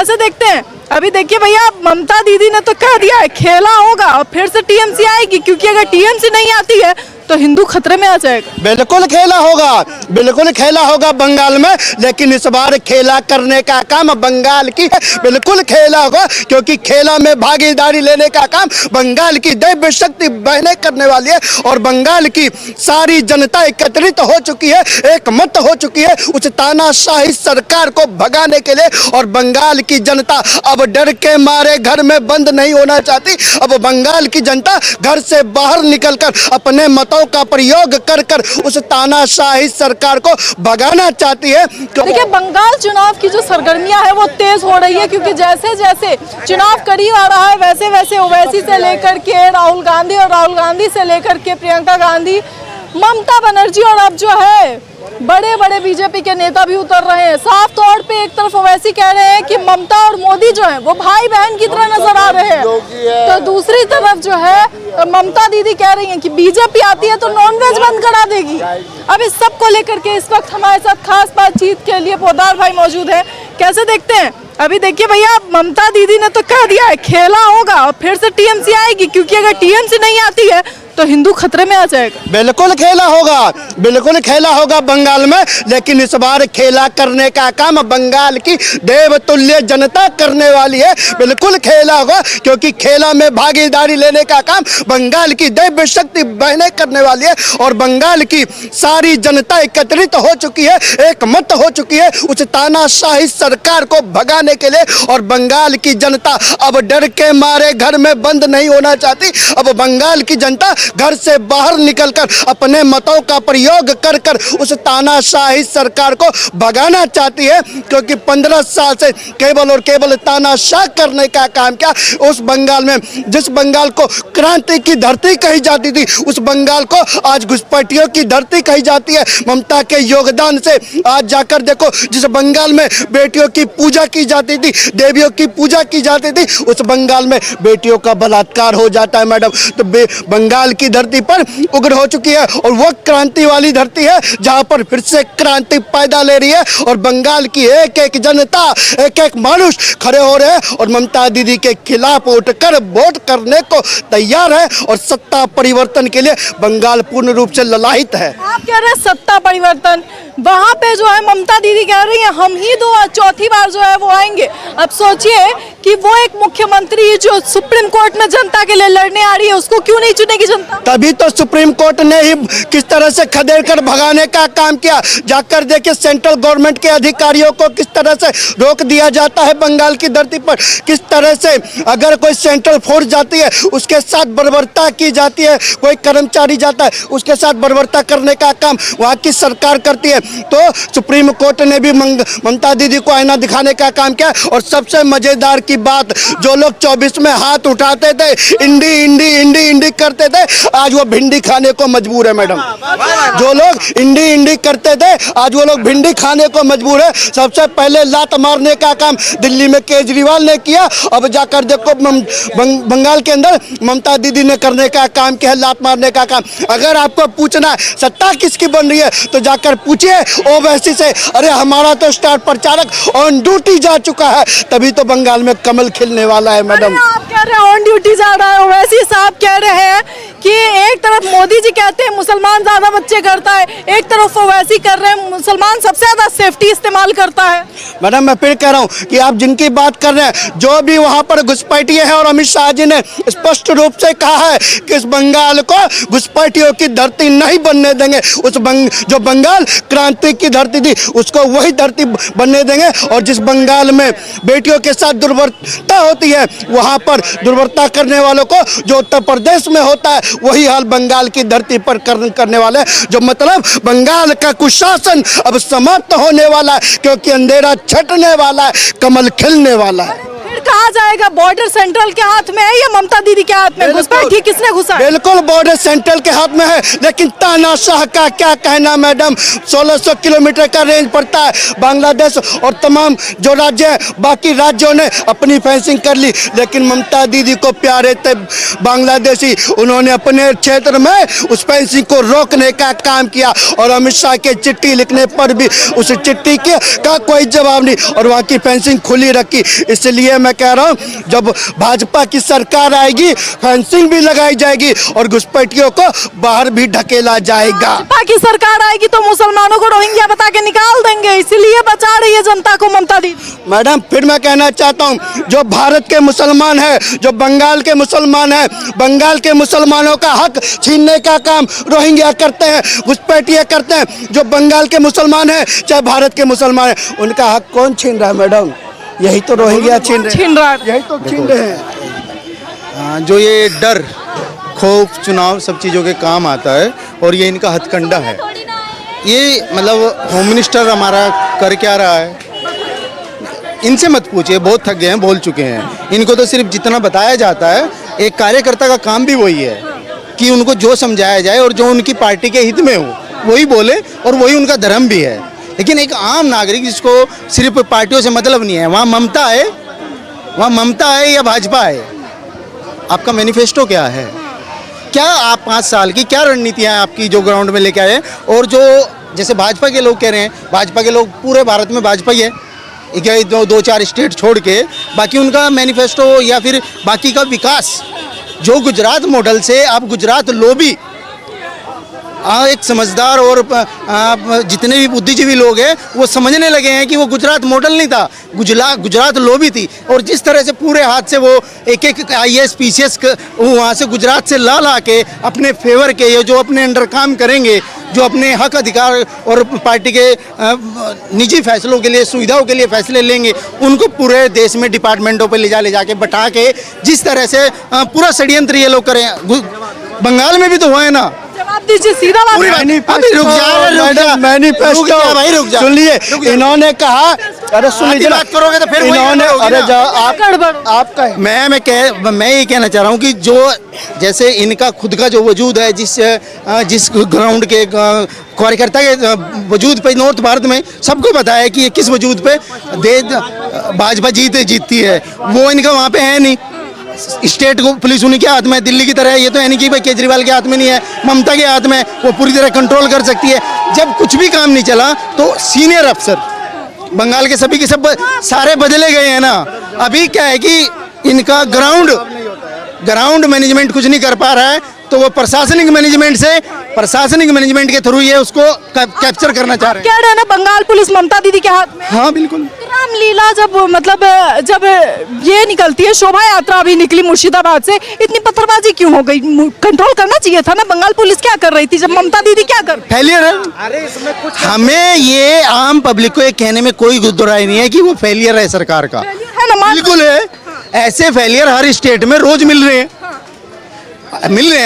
कैसे देखते हैं? अभी देखिए भैया, ममता दीदी ने तो कह दिया है खेला होगा और फिर से टीएमसी आएगी, क्योंकि अगर टीएमसी नहीं आती है तो हिंदू खतरे में आ जाएगा। बिल्कुल खेला होगा, बिल्कुल खेला होगा बंगाल में, लेकिन इस बार खेला करने का काम बंगाल की है। बिल्कुल खेला होगा, क्योंकि खेला में भागीदारी लेने का काम बंगाल की दैव शक्ति बहनें करने वाली है। और बंगाल की सारी जनता एकत्रित हो चुकी है, एक मत हो चुकी है उस तानाशाही सरकार को भगाने के लिए। और बंगाल की जनता अब डर के मारे घर में बंद नहीं होना चाहती। अब बंगाल की जनता घर से बाहर निकलकर अपने मतों का प्रयोग कर कर उस तानाशाही सरकार को भगाना चाहती है। देखिए, बंगाल चुनाव की जो सरगर्मियां है वो तेज हो रही है, क्योंकि जैसे जैसे चुनाव करीब आ रहा है वैसे वैसे ओवैसी से लेकर के राहुल गांधी और राहुल गांधी से लेकर के प्रियंका गांधी, ममता बनर्जी और अब जो है बड़े बड़े बीजेपी के नेता भी उतर रहे हैं। साफ तौर पे एक तरफ ओवैसी कह रहे हैं कि ममता और मोदी जो है वो भाई बहन की तरह नजर आ रहे हैं, तो दूसरी तरफ जो है ममता दीदी कह रही हैं कि बीजेपी आती है तो नॉनवेज बंद करा देगी। अब इस सब को लेकर के इस वक्त हमारे साथ खास बातचीत के लिए पोदार भाई मौजूद है। कैसे देखते हैं? अभी देखिए भैया, ममता दीदी ने तो कह दिया है खेला होगा और फिर से टीएमसी आएगी, क्योंकि अगर टीएमसी नहीं आती है तो हिंदू खतरे में आ जाएगा। बिल्कुल खेला होगा, बिल्कुल खेला होगा बंगाल में, लेकिन इस बार खेला करने का काम बंगाल की देवतुल्य जनता करने वाली है। बिल्कुल खेला होगा, क्योंकि खेला में भागीदारी लेने का काम बंगाल की दैव शक्ति बहनें करने वाली है। और बंगाल की सारी जनता एकत्रित हो चुकी है, एक मत हो चुकी है उस तानाशाही सरकार को भगाने के लिए। और बंगाल की जनता अब डर के मारे घर में बंद नहीं होना चाहती। अब बंगाल की जनता घर से बाहर निकलकर अपने मतों का प्रयोग कर कर उस तानाशाही सरकार को भगाना चाहती है। क्योंकि 15 साल से केवल और केवल तानाशाह करने का काम किया। उस बंगाल में, जिस बंगाल को क्रांति की धरती कही जाती थी, उस बंगाल को आज घुसपैठियों की धरती कही जाती है। ममता के योगदान से आज जाकर देखो, जिस बंगाल में बेटियों की पूजा की जाती थी, देवियों की पूजा की जाती थी, उस बंगाल में बेटियों का बलात्कार हो जाता है मैडम। तो बंगाल की धरती पर उग्र हो चुकी है, और वो क्रांति वाली धरती है जहां पर फिर से क्रांति पैदा ले रही है। और बंगाल की एक एक जनता, एक एक मनुष्य खड़े हो रहे हैं और ममता दीदी के खिलाफ उठकर वोट करने को तैयार है। और सत्ता परिवर्तन के लिए बंगाल पूर्ण रूप से ललायित है। आप कह रहे हैं सत्ता परिवर्तन, वहाँ पे जो है ममता दीदी कह रही है हम ही चौथी बार जो है वो आएंगे। अब सोचिए कि वो एक मुख्यमंत्री जो सुप्रीम कोर्ट में जनता के लिए लड़ने आ रही है, उसको क्यों नहीं चुनेगी जनता? तभी तो सुप्रीम कोर्ट ने ही किस तरह से खदेड़ कर भगाने का काम किया। जाकर देखिए सेंट्रल गवर्नमेंट के अधिकारियों को किस तरह से रोक दिया जाता है बंगाल की धरती पर। किस तरह से अगर कोई सेंट्रल फोर्स जाती है उसके साथ बर्बरता की जाती है, कोई कर्मचारी जाता है उसके साथ बर्बरता करने का काम वहाँ की सरकार करती है। तो सुप्रीम कोर्ट ने भी ममता दीदी को आईना दिखाने का काम किया। और सबसे मजेदार की बात, जो लोग 24 में हाथ उठाते थे, इंडी इंडी इंडी इंडी करते थे, आज वो भिंडी खाने को मजबूर है मैडम। जो लोग इंडी इंडी करते थे आज वो लोग भिंडी खाने को मजबूर है। सबसे पहले लात मारने का काम दिल्ली में केजरीवाल ने किया, अब जाकर देखो बंगाल के अंदर ममता दीदी ने करने का काम किया, लात मारने का काम। अगर आपको पूछना है सत्ता किसकी बन रही है तो जाकर पूछिए ओवैसी से। अरे हमारा तो स्टार प्रचारक ऑन ड्यूटी जा चुका है, तभी तो बंगाल में कमल खिलने वाला है मैडम। आप कह रहे हैं ऑन ड्यूटी जा रहा है, ओवैसी साहब कह रहे हैं कि एक तरफ मोदी जी कहते हैं मुसलमान ज्यादा बच्चे करता है, एक तरफ ओवैसी कर रहे हैं मुसलमान सबसे ज्यादा सेफ्टी इस्तेमाल करता है। मैडम मैं फिर कह रहा हूँ कि आप जिनकी बात कर रहे हैं, जो भी वहाँ पर घुसपैठिए हैं, और अमित शाह जी ने स्पष्ट रूप से कहा है कि इस बंगाल को घुसपैठियों की धरती नहीं बनने देंगे। उस जो बंगाल क्रांति की धरती थी उसको वही धरती बनने देंगे। और जिस बंगाल में बेटियों के साथ दुर्व्यवहार होती है, वहाँ पर दुर्व्यवहार करने वालों को जो उत्तर प्रदेश में होता है वही हाल बंगाल की धरती पर करने वाले हैं। जो मतलब बंगाल का कुशासन अब समाप्त होने वाला है, क्योंकि अंधेरा छटने वाला है, कमल खिलने वाला है। फिर कहा जाएगा बॉर्डर सेंट्रल के हाथ में है या ममता दीदी के हाथ में? घुसपैठी किसने घुसा? बिल्कुल बॉर्डर सेंट्रल के हाथ में है, लेकिन तानाशाह का क्या कहना मैडम। 1600 किलोमीटर का रेंज पड़ता है बांग्लादेश और तमाम जो राज्य हैं, बाकी राज्यों ने अपनी फेंसिंग कर ली, लेकिन ममता दीदी को प्यारे थे बांग्लादेशी, उन्होंने अपने क्षेत्र में उस फेंसिंग को रोकने का काम किया और अमित शाह के चिट्ठी लिखने पर भी उस चिट्ठी का कोई जवाब नहीं और वहाँ की फेंसिंग खुली रखी। इसलिए मैं कह रहा हूँ जब भाजपा की सरकार आएगी फेंसिंग भी लगाई जाएगी और घुसपैठियों को बाहर भी ढकेला जाएगा। भाजपा की सरकार आएगी तो मुसलमानों को रोहिंग्या बता के निकाल देंगे, इसलिए बचा रही है जनता को ममता दीदी। मैडम फिर मैं कहना चाहता हूँ जो भारत के मुसलमान है, जो बंगाल के मुसलमान है, बंगाल के मुसलमानों का हक छीनने का काम रोहिंग्या करते हैं, घुसपैठिए करते हैं। जो बंगाल के मुसलमान है चाहे भारत के मुसलमान है, उनका हक कौन छीन रहा है मैडम? यही तो रोहिंग्या छीन रहा है, यही तो छीन रहे हैं। जो ये डर खौफ चुनाव सब चीज़ों के काम आता है और ये इनका हथकंडा है। ये मतलब होम मिनिस्टर हमारा कर क्या रहा है, इनसे मत पूछिए, बहुत थक गए हैं, बोल चुके हैं। इनको तो सिर्फ जितना बताया जाता है, एक कार्यकर्ता का काम भी वही है कि उनको जो समझाया जाए और जो उनकी पार्टी के हित में हो वही बोले और वही उनका धर्म भी है। लेकिन एक आम नागरिक जिसको सिर्फ पार्टियों से मतलब नहीं है, वहाँ ममता है या भाजपा है? आपका मैनिफेस्टो क्या है? क्या आप 5 साल की क्या रणनीतियाँ आपकी जो ग्राउंड में लेके आए? और जो जैसे भाजपा के लोग कह रहे हैं, भाजपा के लोग पूरे भारत में भाजपा ही है, क्या दो चार स्टेट छोड़ के बाकी उनका मैनिफेस्टो या फिर बाकी का विकास जो गुजरात मॉडल से आप गुजरात लोबी एक समझदार और जितने भी बुद्धिजीवी लोग हैं वो समझने लगे हैं कि वो गुजरात मॉडल नहीं था, गुजरात लोबी थी। और जिस तरह से पूरे हाथ से वो एक IAS PCS वहाँ से गुजरात से ला के अपने फेवर के ये जो अपने अंडर काम करेंगे, जो अपने हक अधिकार और पार्टी के निजी फैसलों के लिए सुविधाओं के लिए फैसले लेंगे, उनको पूरे देश में डिपार्टमेंटों पर ले जाके बैठा के जिस तरह से पूरा षड्यंत्र ये लोग करें। बंगाल में भी तो हुआ है ना। जवाब दीजिए, सीधा बात। मैनिफेस्टो सुनिए, इन्होंने कहा, अरे सुन लीजिए, बात करोगे तो फिर इन्होंने, अरे आपका मैं ये कहना चाह रहा हूँ कि जो जैसे इनका खुद का जो वजूद है, जिस ग्राउंड के कार्यकर्ता के वजूद पे नॉर्थ भारत में सबको पता है कि ये किस वजूद पे भाजपा जीतती है, वो इनका वहाँ पे है नहीं। स्टेट को पुलिस उन्हीं के हाथ में है, दिल्ली की तरह है। ये तो है नहीं कि भाई केजरीवाल के हाथ में नहीं है, ममता के हाथ में, वो पूरी तरह कंट्रोल कर सकती है। जब कुछ भी काम नहीं चला तो सीनियर अफसर बंगाल के सभी के सब सारे बदले गए हैं ना। अभी क्या है कि इनका ग्राउंड मैनेजमेंट कुछ नहीं कर पा रहा है, तो वो प्रशासनिक मैनेजमेंट के थ्रू ये उसको कैप्चर करना चाह रहे हैं। कह रहे हैं ना बंगाल पुलिस ममता दीदी के हाथ में। हाँ बिल्कुल। रामलीला जब ये निकलती है, शोभा यात्रा अभी निकली मुर्शिदाबाद से, इतनी पत्थरबाजी क्यों हो गई? कंट्रोल करना चाहिए था ना। बंगाल पुलिस क्या कर रही थी जब ममता दीदी क्या कर? फेलियर है। अरे इसमें कुछ हमें ये आम पब्लिक को ये कहने में कोई गुदराई नहीं है कि वो फेलियर है सरकार का। है ना, बिल्कुल है। ऐसे फेलियर हर स्टेट में रोज मिल रहे हैं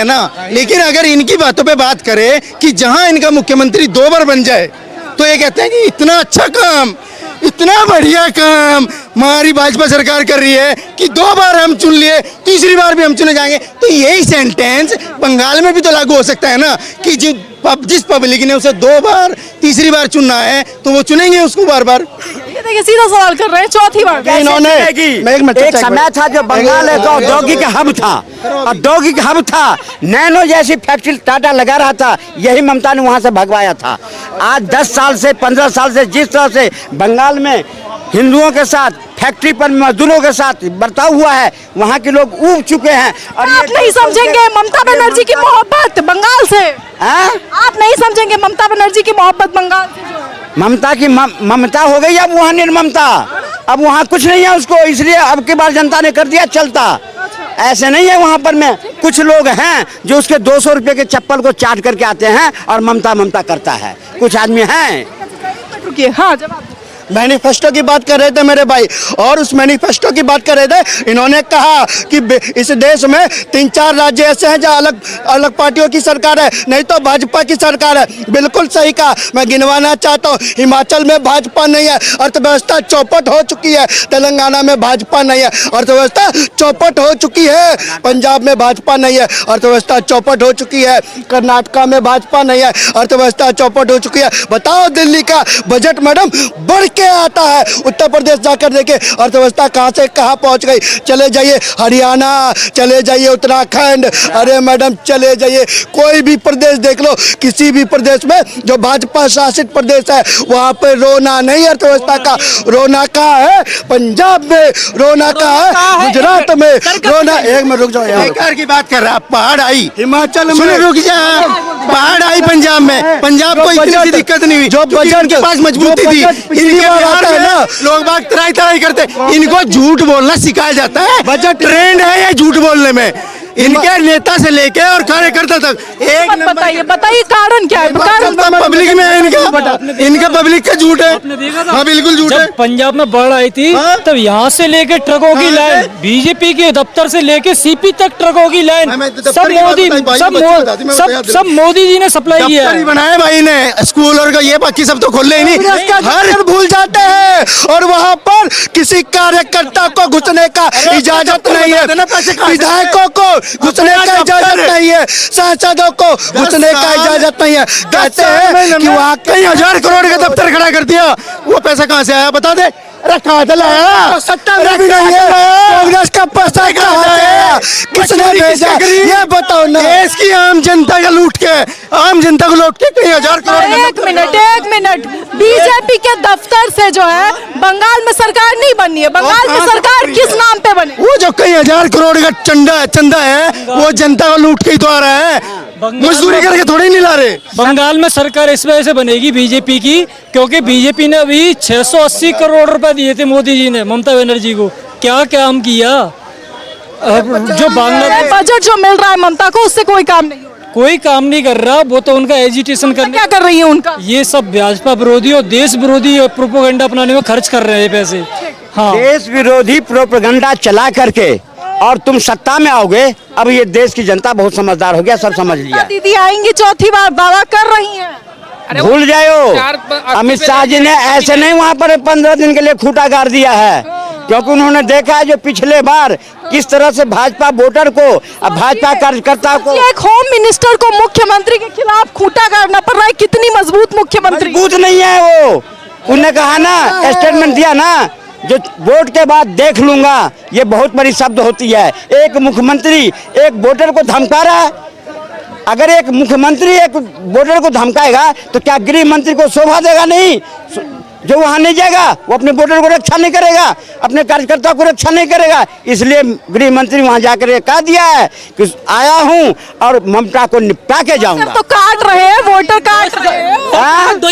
ना। लेकिन अगर इनकी बातों पे बात करें कि जहां इनका मुख्यमंत्री 2 बार बन जाए तो ये कहते हैं कि इतना अच्छा काम, इतना बढ़िया काम हमारी भाजपा सरकार कर रही है कि 2 बार हम चुन लिए, तीसरी बार भी हम चुने जाएंगे। तो यही सेंटेंस बंगाल में भी तो लागू हो सकता है ना कि जिस पब्लिक ने उसे 2 बार तीसरी बार चुनना है तो वो चुनेंगे उसको बार बार। ये देखिए सीधा सवाल कर रहे हैं, चौथी बार इन्होंने एक समय था जो बंगाल है तो औद्योगिक हब था, औद्योगिक हब था। नैनो जैसी फैक्ट्री टाटा लगा रहा था, यही ममता ने वहाँ से भगवाया था। आज 10 साल से 15 साल से जिस तरह से बंगाल में हिंदुओं के साथ, फैक्ट्री पर मजदूरों के साथ बर्ताव हुआ है, वहाँ के लोग ऊब चुके हैं। और आप नहीं समझेंगे ममता बनर्जी की मोहब्बत बंगाल से। आप नहीं समझेंगे ममता बनर्जी की मोहब्बत बंगाल से। ममता की ममता हो गई, अब वहाँ निर्ममता, अब वहाँ कुछ नहीं है उसको, इसलिए अब की बार जनता ने कर दिया चलता। ऐसे नहीं है वहाँ पर में कुछ लोग हैं जो उसके 200 रुपये के चप्पल को चाट करके आते हैं और ममता करता है। कुछ आदमी हैं। रुकिए, हाँ जवाब। मैनिफेस्टो की बात कर रहे थे मेरे भाई, और उस मैनिफेस्टो की बात कर रहे थे। इन्होंने कहा कि इस देश में 3-4 राज्य ऐसे हैं जहाँ अलग अलग पार्टियों की सरकार है, नहीं तो भाजपा की सरकार है। बिल्कुल सही कहा, मैं गिनवाना चाहता हूँ। हिमाचल में भाजपा नहीं है, अर्थव्यवस्था चौपट हो चुकी है। तेलंगाना में भाजपा नहीं है, अर्थव्यवस्था चौपट हो चुकी है। पंजाब में भाजपा नहीं है, अर्थव्यवस्था चौपट हो चुकी है। कर्नाटका में भाजपा नहीं है, अर्थव्यवस्था चौपट हो चुकी है। बताओ, दिल्ली का बजट मैडम बढ़ के आता है, उत्तर प्रदेश जाकर देखे अर्थव्यवस्था कहाँ से कहाँ पहुँच गई। चले जाइए हरियाणा, चले जाइए उत्तराखंड, अरे मैडम चले जाइए कोई भी प्रदेश देख लो, किसी भी प्रदेश में जो भाजपा शासित प्रदेश है वहाँ पे रोना नहीं अर्थव्यवस्था का, रोना कहाँ है? पंजाब में रोना कहाँ है? गुजरात में रोना। एक मिनट रुक जाओ यार, सरकार की बात कर रहा है। पहाड़ आई हिमाचल सुनो, में रुक जा। पहाड़ आई पंजाब में, पंजाब को इतनी सी दिक्कत नहीं हुई, जो बजट के पास मजबूती थी। पिछली बार आता है ना, लोग बाग तराई तराई करते, इनको झूठ बोलना सिखाया जाता है। बजट ट्रेंड है ये झूठ बोलने में, इनके नेता से लेके और कार्यकर्ता तक। एक मत बताइए, बताइए कारण क्या है? कारण पब्लिक में है इनका पब्लिक का झूठ है। हाँ बिल्कुल झूठ है। जब पंजाब में बाढ़ आई थी तब यहाँ से लेके ट्रकों की लाइन, बीजेपी के दफ्तर से लेके सीपी तक ट्रकों की लाइन सब मोदी जी ने सप्लाई किया है। बनाया भाई ने, स्कूल और ये बाकी सब तो खोल ही नहीं, हर भूल जाते हैं, और वहाँ पर किसी कार्यकर्ता को घुसने का इजाजत नहीं है, विधायकों को घुसने का इजाजत नहीं है, सांसदों को घुसने का इजाजत नहीं है। कहते हैं कि वहाँ कई 1000 करोड़ का दफ्तर खड़ा कर दिया, वो पैसा कहाँ से आया बता दे। कहाँ से लाया? सत्ता में भी नहीं है, कांग्रेस का पैसा कहाँ से आया? किसने भेजा ये बताओ ना। देश की आम जनता का लूट के, आम जनता को लूट के कई 1000 करोड़। एक मिनट, बीजेपी के दफ्तर से जो है बंगाल में सरकार नहीं बननी है। बंगाल में सरकार किस नाम पे बने? वो जो कई 1000 करोड़ का चंदा है वो जनता को लूट के ही तो आ रहा है, मजदूरी करके थोड़ी नहीं ला रहे। बंगाल में सरकार इस वजह से बनेगी बीजेपी की, क्योंकि बीजेपी ने अभी 680 करोड़ रुपए दिए थे मोदी जी ने ममता बनर्जी को। क्या काम किया? जो बांग्लादेश बजट जो मिल रहा है ममता को, उससे कोई काम नहीं हो रहा। कोई काम नहीं कर रहा, वो तो उनका एजिटेशन करने। क्या कर रही है उनका? ये सब भाजपा विरोधी और देश विरोधी प्रोपोगंडा अपनाने में खर्च कर रहे हैं पैसे। हाँ, देश विरोधी प्रोपेगेंडा चला करके और तुम सत्ता में आओगे। अब ये देश की जनता बहुत समझदार हो गया, सब समझ लिया। दीदी आएंगी चौथी बार, दावा कर रही हैं। भूल जाओ, अमित शाह जी ने ऐसे नहीं वहाँ पर 15 दिन के लिए खूंटा गाड़ दिया है, क्योंकि उन्होंने देखा है जो पिछले बार किस तरह से भाजपा वोटर को, भाजपा कार्यकर्ता को, एक होम मिनिस्टर को मुख्यमंत्री के खिलाफ खूंटा गाड़ना पड़ रहा है। कितनी मजबूत मुख्यमंत्री? मजबूत नहीं है वो। उन्होंने कहा ना, स्टेटमेंट दिया ना, जो वोट के बाद देख लूंगा, ये बहुत बड़ी शब्द होती है। एक मुख्यमंत्री एक वोटर को धमका रहा है। अगर एक मुख्यमंत्री एक वोटर को धमकाएगा तो क्या गृह मंत्री को शोभा देगा? नहीं, जो वहां नहीं जाएगा वो अपने वोटर को रक्षा नहीं करेगा, अपने कार्यकर्ता को रक्षा नहीं करेगा। इसलिए गृह मंत्री वहां जाकर ये कह दिया है कि आया हूं और ममता को निपटा के जाऊंगा। तो काट रहे हैं, वोटर काट रहे हैं,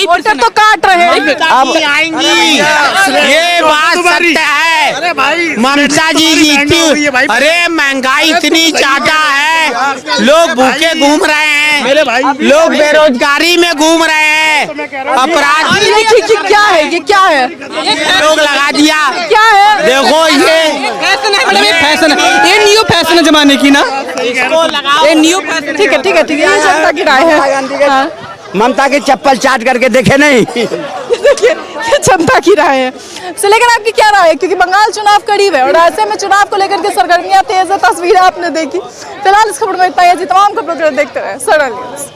वोटर तो काट रहे हैं। अब आएंगी, ये बात सत्य है। ममता जी जीती। अरे महंगाई इतनी ज्यादा है, लोग भूखे घूम रहे हैं, लोग बेरोजगारी में घूम रहे हैं, अपराध क्या है ये? क्या है? लोग लगा दिया। क्या है? देखो ये फैशन है मैडम, ये फैशन है, ये न्यू फैशन है जमाने की ना, ये न्यू फैशन। ठीक है ठीक है ठीक है, ये जनता की राय है। हाँ। ममता की चप्पल चाट करके देखे नहीं। देखिए, ये जनता की राय है। तो लेकिन आपकी क्या राय है? क्योंकि बंगाल चुनाव करीब है और ऐसे में चुनाव को लेकर के सरगर्मियां तेज है, तस्वीरें आपने देखी। फिलहाल इस खबर में इतना ही है जी। तमाम खबरों को देखते रहे सरल न्यूज़।